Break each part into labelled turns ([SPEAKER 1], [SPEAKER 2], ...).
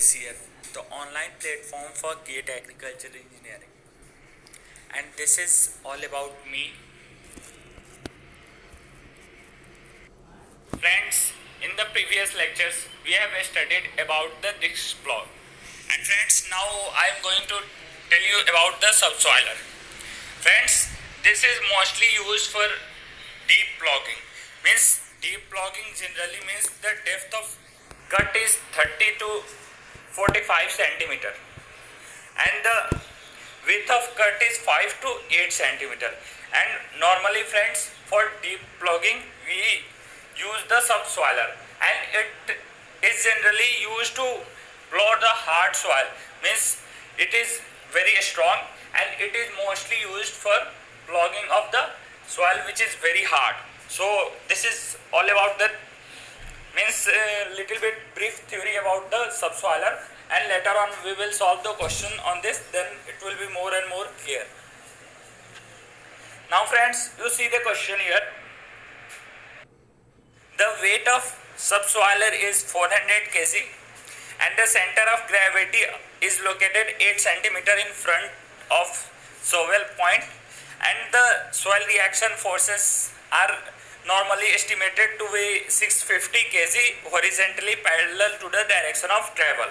[SPEAKER 1] ACF, the online platform for GATE Agriculture Engineering. And this is all about me. Friends, in the previous lectures, we have studied about the disc plow. And friends, now I am going to tell you about the subsoiler. Friends, this is mostly used for deep ploughing. Means deep ploughing generally means the depth of cut is 30 to 45 centimeter and the width of cut is 5 to 8 centimeter. And normally friends, for deep ploughing we use the subsoiler, and it is generally used to plough the hard soil. Means it is very strong and it is mostly used for ploughing of the soil which is very hard. So this is all about the means little bit brief theory about the subsoiler, and later on we will solve the question on this, then it will be more and more clear. Now friends, you see the question here. The weight of subsoiler is 400 kg and the center of gravity is located 8 centimeter in front of soil point, and the soil reaction forces are normally estimated to be 650 kg horizontally parallel to the direction of travel.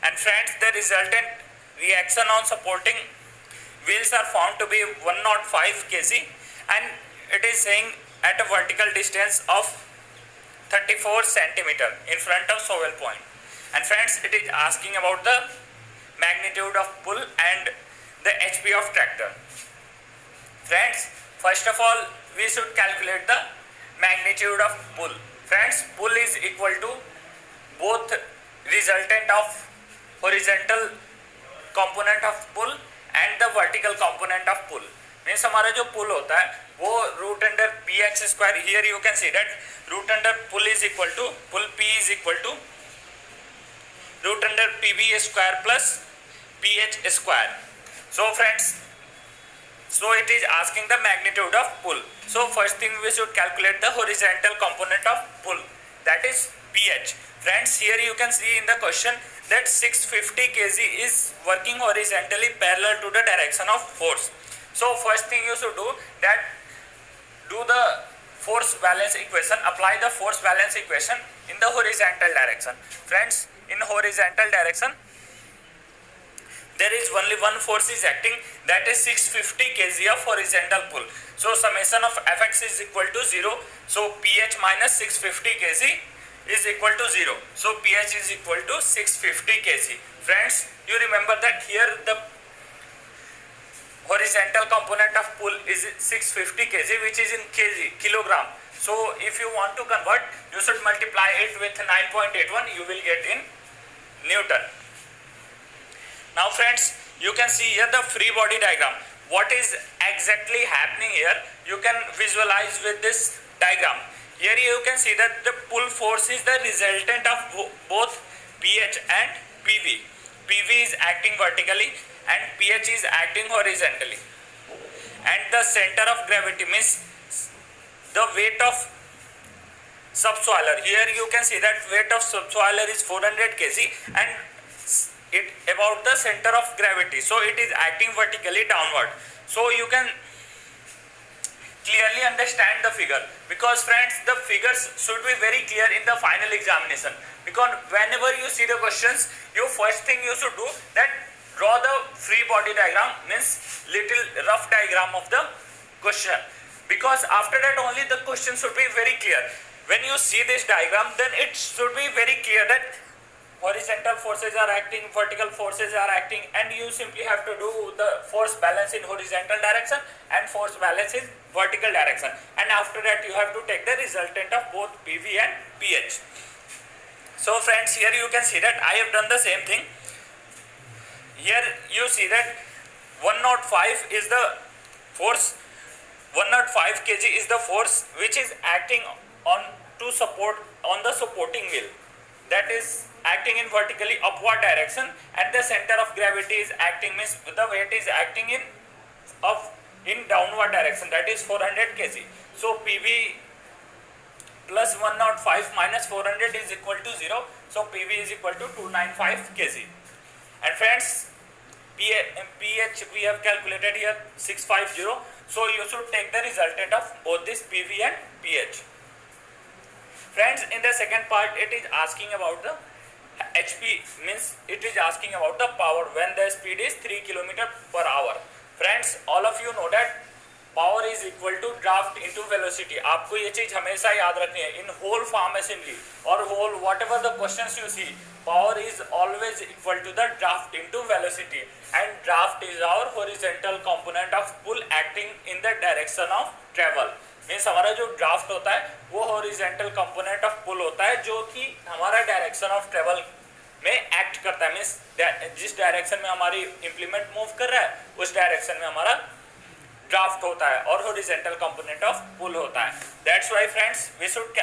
[SPEAKER 1] And friends, the resultant reaction on supporting wheels are found to be 105 kg, and it is saying at a vertical distance of 34 centimeter in front of soil point. And friends, it is asking about the magnitude of pull and the HP of tractor. Friends, first of all, we should calculate the magnitude of pull. Friends, pull is equal to both resultant of horizontal component of pull and the vertical component of pull. Means हमारा जो pull होता है वो root under px square. Here you can see that root under pull is equal to pull p is equal to root under pb square plus ph square. So friends, so it is asking the magnitude of pull. So first thing we should calculate the horizontal component of pull, that is ph. Friends, here you can see in the question that 650 kg is working horizontally parallel to the direction of force. So first thing you should do that do the force balance equation, apply the force balance equation in the horizontal direction. Friends, in horizontal direction there is only one force is acting, that is 650 kg of horizontal pull. So summation of Fx is equal to 0. So pH minus 650 kg is equal to 0. So pH is equal to 650 kg. Friends, you remember that here the horizontal component of pull is 650 kg, which is in kg, kilogram. So if you want to convert, you should multiply it with 9.81, you will get in Newton. Now friends, you can see here the free body diagram. What is exactly happening here, you can visualize with this diagram. Here you can see that the pull force is the resultant of both pH and PV. PV is acting vertically and pH is acting horizontally. And the center of gravity means the weight of subsoiler. Here you can see that weight of subsoiler is 400 kg and it about the center of gravity, so it is acting vertically downward. So you can clearly understand the figure, because friends, the figures should be very clear in the final examination, because whenever you see the questions, you first thing you should do that draw the free body diagram, means little rough diagram of the question, because after that only the question should be very clear. When you see this diagram, then it should be very clear that horizontal forces are acting, vertical forces are acting, and you simply have to do the force balance in horizontal direction and force balance in vertical direction, and after that you have to take the resultant of both PV and pH. So friends, here you can see that I have done the same thing. Here you see that 105 is the force, 105 kg is the force which is acting on to support on the supporting wheel, that is acting in vertically upward direction, and the center of gravity is acting, means the weight is acting in downward direction, that is 400 kg. So PV plus 105 minus 400 is equal to 0. So PV is equal to 295 kg. And friends, pH we have calculated here 650. So you should take the resultant of both this PV and pH. Friends, in the second part it is asking about the HP, means it is asking about the power when the speed is 3 km per hour. Friends, all of you know that power is equal to draft into velocity. आपको ये चीज हमेशा याद रखनी है. In whole farm assembly or whole whatever the questions you see, power is always equal to the draft into velocity, and draft is our horizontal component of pull acting in the direction of travel. Means हमारा जो draft होता है वो horizontal component of pull होता है जो कि हमारा डायरेक्शन ऑफ ट्रेवल में एक्ट करता है. मीन्स जिस डायरेक्शन में हमारी इम्प्लीमेंट मूव कर रहा है उस डायरेक्शन में हमारा ड्राफ्ट होता है और हॉरिजॉन्टल कंपोनेंट ऑफ पुल होता है. That's why friends we should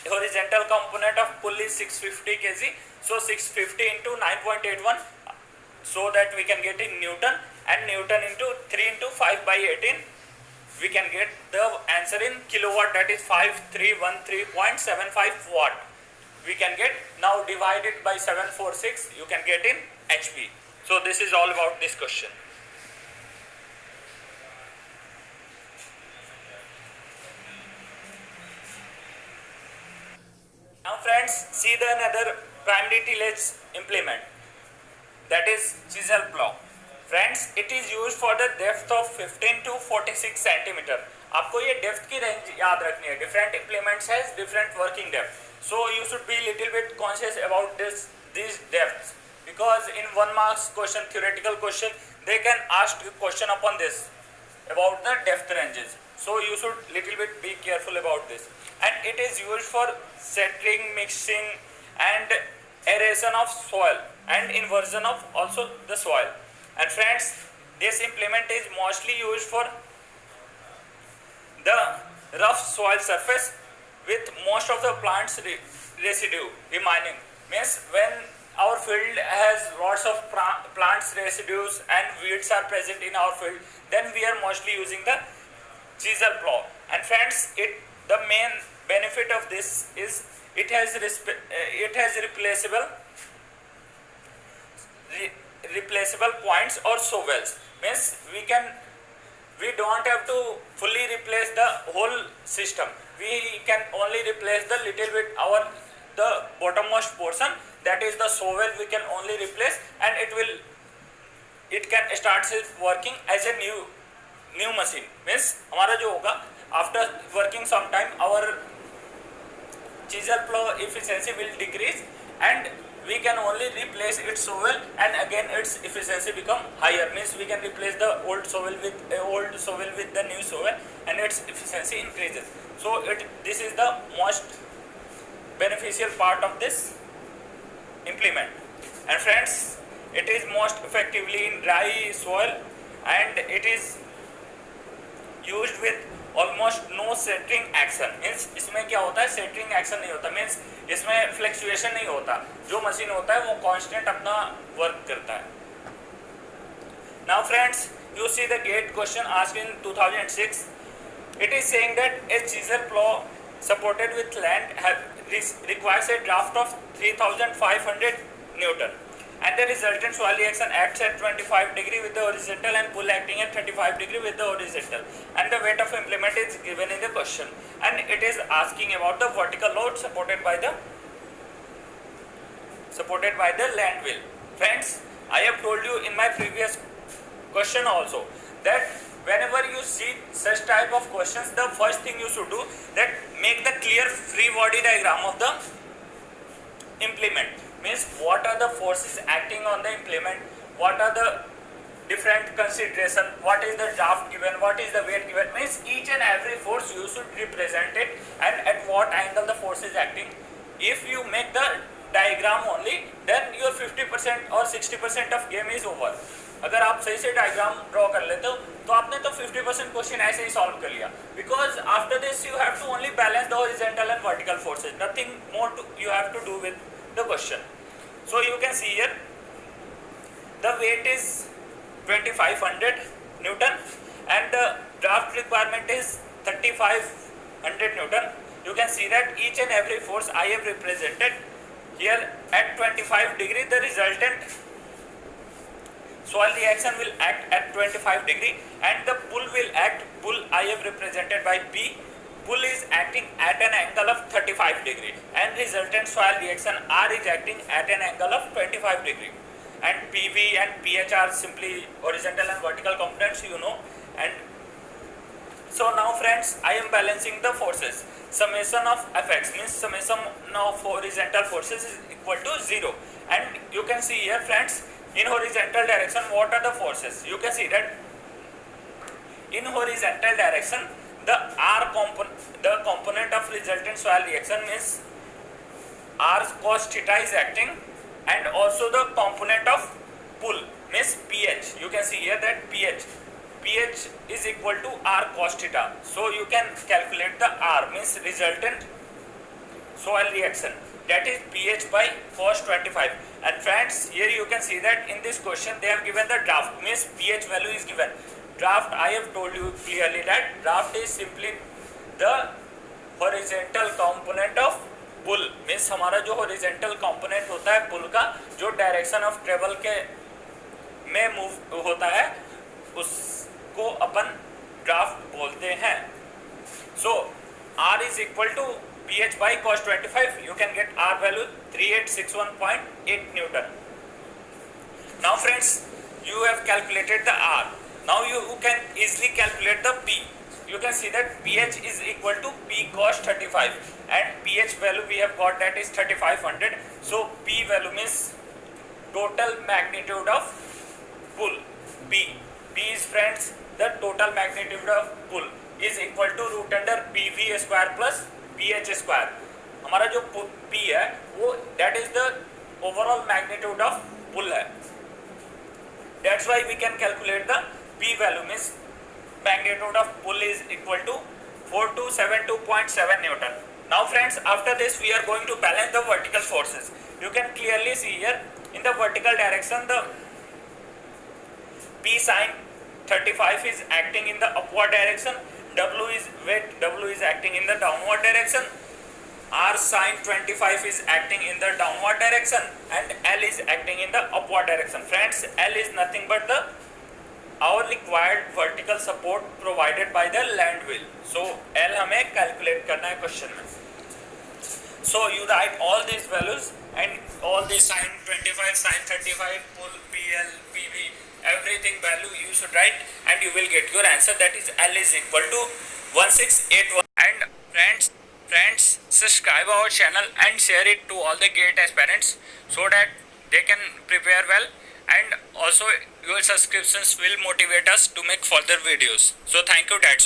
[SPEAKER 1] horizontal component of pull is 650 kg. So 650 into 9.81, so that we can get in Newton, and Newton into 3 into 5 by 18, we can get the answer in kilowatt, that is 5313.75 watt. We can get, now divide it by 746, you can get in HP. So this is all about this question. Now friends, see the another primary tillage implement, that is chisel plow. Friends, it is used for the depth of 15 to 46 centimeter. आपको ये depth की range याद रखनी है. Different implements has different working depth, so you should be little bit conscious about these depths, because in 1 marks question, theoretical question, they can ask question upon this about the depth ranges. So you should little bit be careful about this. And it is used for settling, mixing and aeration of soil and inversion of also the soil. And friends, this implement is mostly used for the rough soil surface with most of the plants residue remaining. Means when our field has lots of plants residues and weeds are present in our field, then we are mostly using the chisel plow. And friends, the main benefit of this is it has replaceable points or shovels. Means we don't have to fully replace the whole system. We can only replace the little bit the bottommost portion, that is the shovel we can only replace, and it can start working as a new machine. Means हमारा जो होगा after working some time, our chisel plow efficiency will decrease and we can only replace its shovel, and again its efficiency become higher. Means we can replace the old shovel with the new shovel and its efficiency increases. So this is the most beneficial part of this implement. And friends, it is most effectively in dry soil, and it is used with almost no settling action. Means इसमें क्या होता है, settling action नहीं होता. Means इसमें fluctuation नहीं होता. जो मशीन होता है वो constant अपना work करता है. Now friends, you see the GATE question asked in 2006. It is saying that a chisel plow supported with land requires a draft of 3500 Newton, and the resultant soil reaction acts at 25 degree with the horizontal and pull acting at 35 degree with the horizontal, and the weight of implement is given in the question, and it is asking about the vertical load supported by the land wheel. Friends, I have told you in my previous question also that whenever you see such type of questions, the first thing you should do that make the clear free body diagram of the implement. Means what are the forces acting on the implement, what are the different consideration, what is the draft given, what is the weight given. Means each and every force you should represent it and at what angle the force is acting. If you make the diagram only, then your 50% or 60% of game is over. अगर आप सही से diagram draw कर लेते हो तो आपने तो 50% क्वेश्चन ऐसे ही सॉल्व कर लिया. Because after this you have to only balance the horizontal and vertical forces, nothing more you have to do with the question. So you can see here the weight is 2500 Newton and the draft requirement is 35 100 Newton. You can see that each and every force I have represented here at 25 degree. The resultant soil reaction will act at 25 degree, and the pull will act. Pull I have represented by P. Pull is acting at an angle of 35 degree, and resultant soil reaction R is acting at an angle of 25 degree. And PV and PH are simply horizontal and vertical components, you know. And so now friends, I am balancing the forces. Summation of Fx means summation of horizontal forces is equal to 0. And you can see here friends, in horizontal direction what are the forces? You can see that in horizontal direction the component of resultant soil reaction means R cos theta is acting, and also the component of pull means pH. You can see here that pH is equal to R cos theta. So you can calculate the R means resultant soil reaction, that is pH by cos 25. And friends, here you can see that in this question they have given the draft means pH value is given. Draft, I have told you clearly that draft is simply the horizontal component of pull means हमारा जो horizontal component होता है पुल का, जो direction of travel के में move होता है, उसको अपन ड्राफ्ट बोलते हैं. सो R is equal to pH by cos 25. You can get R value 3861.8 Newton. Now friends, you have calculated the R. Now you can easily calculate the P. You can see that pH is equal to P cos 35, and pH value we have got that is 3500. So P value means total magnitude of pull. P is friends the total magnitude of pull is equal to root under PV square plus pH square. हमारा जो P है वो that is the overall magnitude of pull है. That's why we can calculate the P value means magnitude of pull is equal to 4272.7 Newton. Now friends, after this we are going to balance the vertical forces. You can clearly see here in the vertical direction the P sin 35 is acting in the upward direction, W is acting in the downward direction, R sin 25 is acting in the downward direction, and L is acting in the upward direction. Friends, L is nothing but the our required vertical support provided by the land wheel. So L हमें calculate करना है question में. So you write all these values and all these sin 25, sin 35, pull, PL, PV, everything value you should write, and you will get your answer, that is L is equal to 1681. And friends, subscribe our channel and share it to all the GATE aspirants so that they can prepare well. And also your subscriptions will motivate us to make further videos. So thank you, that's